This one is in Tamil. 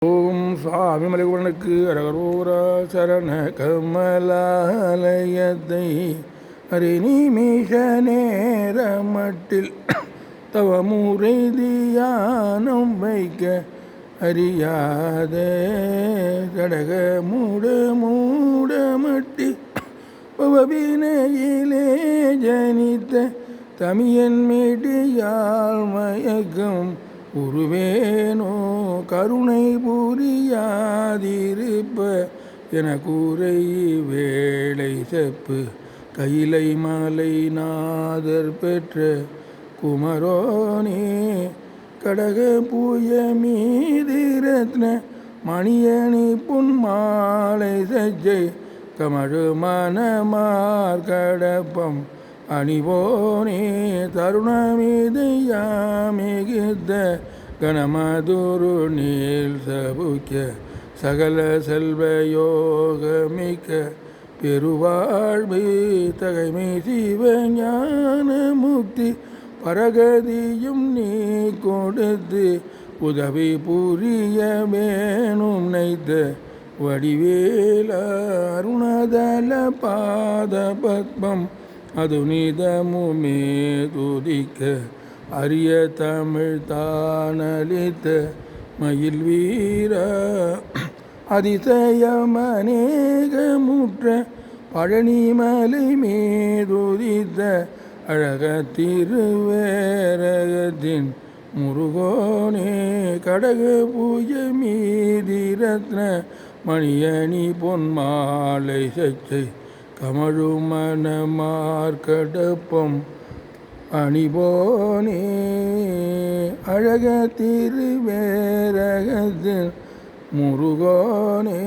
ஓம் சுவாமி மலைவனுக்கு அரகரோரா சரண கமலாலயத்தை நிமிஷ நேரமட்டில் தவமுறை தியானம் வைக்க அறியாதே கடக மூடமட்டி பவவினையிலே ஜனித்த தமியன் மீடியால் மயக்கம் உருவேனோ கருணை புரியாதிருப்ப என கூரை வேளை செப்பு கைலை மலை நாதர் பெற்ற குமரோனே கடக பூய மீதி ரத்ன மணியணி புன்மாலை சஜ்ஜை கமழு மனமார் கடப்பம் அணிவோனே தருணமிதையாமிகுத்த கணமதுரு நீல் சபுக்கிய சகல செல்வ யோகமிக்க பெருவாழ்வு தகைமை சிவஞான முக்தி பரகதியும் நீ கொடுத்து உதவி புரிய வேணும் நைத்த வடிவேல அருணதல பாத பத்மம் அது நிதமுமே துதிக்க அரிய தமிழ் தானளித்த மயில் வீர அதிசயமநேகமுற்ற பழனிமலை மீதுதித்த அழக திருவேரகத்தின் முருகோனே கடக பூஜ மீதி ரத்ன மணியணி பொன்மாலை சச்சை கமழு மனமார்கடப்பம் அணிபோனே அழக திருவேரகத்தில் முருகோனே.